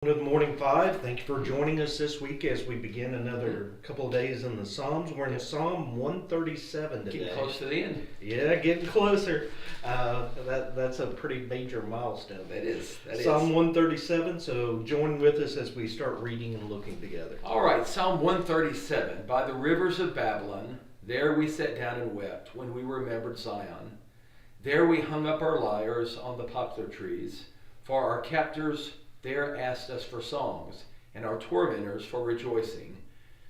With Morning Five. Thank you for joining us this week as we begin another couple of days in the Psalms. We're in Psalm 137 today. Getting close to the end. Yeah, getting closer. That's a pretty major milestone. That is. Psalm 137. So join with us as we start reading and looking together. All right, Psalm 137. By the rivers of Babylon, there we sat down and wept when we remembered Zion. There we hung up our lyres on the poplar trees, for our captors there asked us for songs, and our tormentors for rejoicing.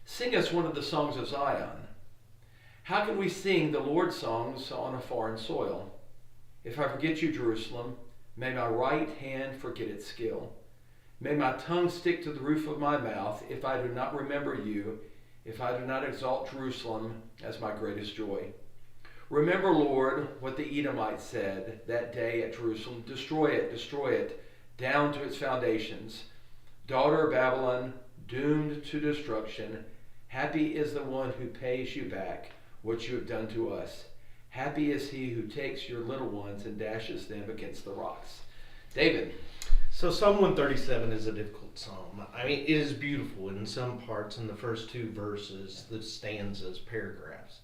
Sing us one of the songs of Zion. How can we sing the Lord's songs on a foreign soil? If I forget you, Jerusalem, may my right hand forget its skill. May my tongue stick to the roof of my mouth if I do not remember you, if I do not exalt Jerusalem as my greatest joy. Remember, Lord, what the Edomites said that day at Jerusalem. Destroy it, down to its foundations. Daughter of Babylon, doomed to destruction, happy is the one who pays you back what you have done to us. Happy is he who takes your little ones and dashes them against the rocks. David. So Psalm 137 is a difficult psalm. I mean, it is beautiful in some parts in the first two verses, the stanzas, paragraphs.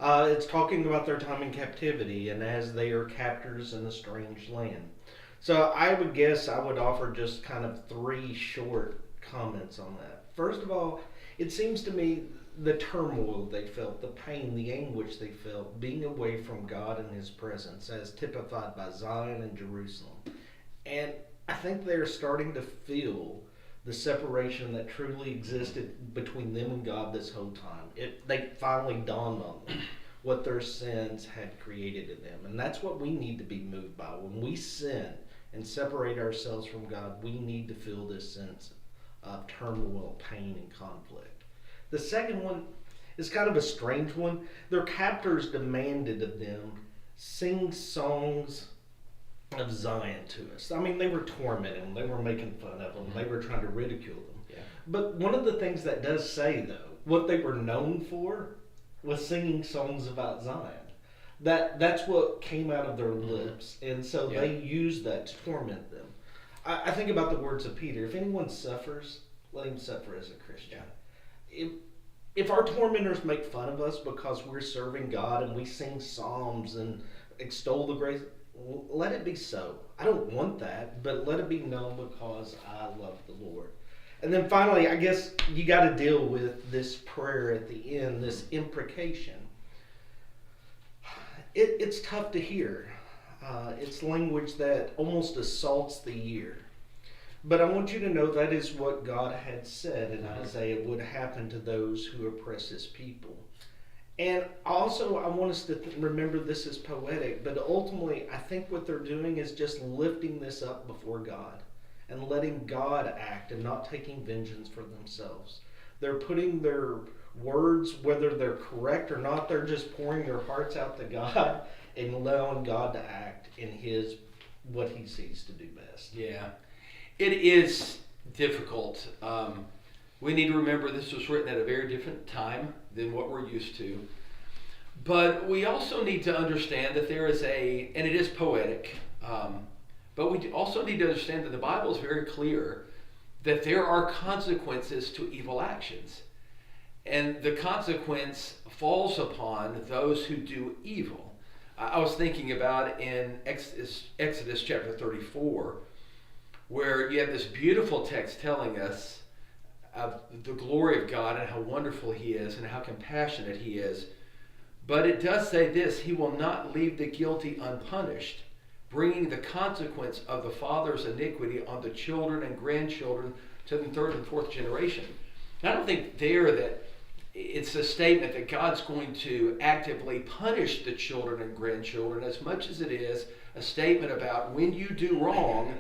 It's talking about their time in captivity and as they are captors in a strange land. So I would guess I would offer just kind of three short comments on that. First of all, it seems to me the turmoil they felt, the pain, the anguish they felt, being away from God and His presence, as typified by Zion and Jerusalem. And I think they're starting to feel the separation that truly existed between them and God this whole time. They finally dawned on them what their sins had created in them. And that's what we need to be moved by. When we sin and separate ourselves from God, we need to feel this sense of turmoil, pain, and conflict. The second one is kind of a strange one. Their captors demanded of them sing songs of Zion to us. I mean, they were tormenting them. They were making fun of them. They were trying to ridicule them. Yeah. But one of the things that does say, though, what they were known for was singing songs about Zion. That's what came out of their lips. And so they used that to torment them. I think about the words of Peter. If anyone suffers, let him suffer as a Christian. Yeah. If our tormentors make fun of us because we're serving God and we sing psalms and extol the grace, let it be so. I don't want that, but let it be known because I love the Lord. And then finally, I guess you got to deal with this prayer at the end, this imprecation. It's tough to hear. It's language that almost assaults the ear. But I want you to know that is what God had said in Isaiah would happen to those who oppress His people. And also, I want us to remember this is poetic, but ultimately, I think what they're doing is just lifting this up before God and letting God act and not taking vengeance for themselves. They're putting their words, whether they're correct or not, they're just pouring their hearts out to God and allowing God to act in what He sees to do best. Yeah, it is difficult. We need to remember this was written at a very different time than what we're used to. But we also need to understand that there is and it is poetic, but we also need to understand that the Bible is very clear that there are consequences to evil actions. And the consequence falls upon those who do evil. I was thinking about in Exodus chapter 34, where you have this beautiful text telling us of the glory of God and how wonderful He is and how compassionate He is. But it does say this: He will not leave the guilty unpunished, bringing the consequence of the father's iniquity on the children and grandchildren to the third and fourth generation. And I don't think that it's a statement that God's going to actively punish the children and grandchildren as much as it is a statement about when you do wrong,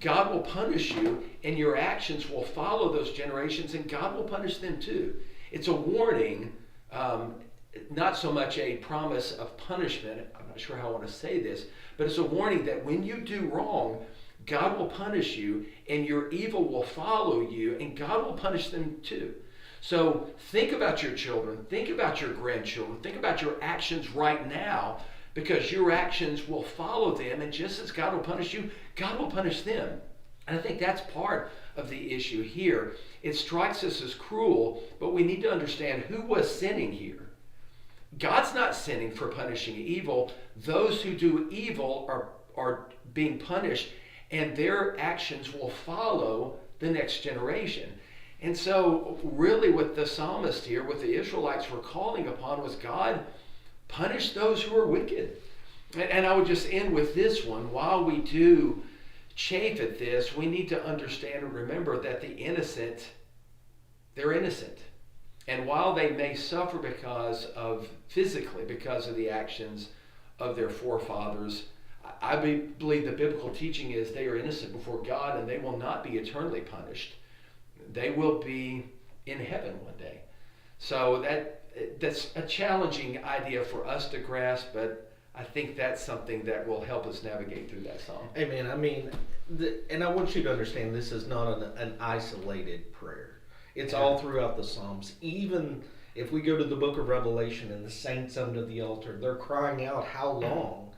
God will punish you, and your actions will follow those generations, and God will punish them too. It's a warning, not so much a promise of punishment. I'm not sure how I want to say this, but it's a warning that when you do wrong, God will punish you, and your evil will follow you, and God will punish them too. So think about your children, think about your grandchildren, think about your actions right now, because your actions will follow them, and just as God will punish you, God will punish them. And I think that's part of the issue here. It strikes us as cruel, but we need to understand who was sinning here. God's not sinning for punishing evil. Those who do evil are being punished, and their actions will follow the next generation. And so, really, what the psalmist here, what the Israelites were calling upon was, God, punish those who are wicked. And I would just end with this one. While we do chafe at this, we need to understand and remember that the innocent, they're innocent. And while they may suffer physically because of the actions of their forefathers, I believe the biblical teaching is they are innocent before God and they will not be eternally punished. They will be in heaven one day. So that's a challenging idea for us to grasp, but I think that's something that will help us navigate through that psalm. Amen. I mean, and I want you to understand this is not an isolated prayer. It's all throughout the Psalms. Even if we go to the book of Revelation and the saints under the altar, they're crying out, how long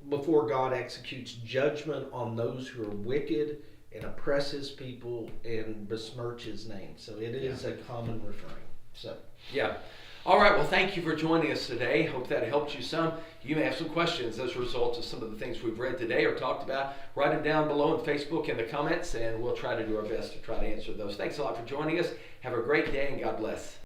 before God executes judgment on those who are wicked and oppress his people and besmirch his name. So it is a common refrain. So yeah. All right, well, thank you for joining us today. Hope that helped you some. You may have some questions as a result of some of the things we've read today or talked about. Write them down below on Facebook in the comments, and we'll try to do our best to try to answer those. Thanks a lot for joining us. Have a great day, and God bless.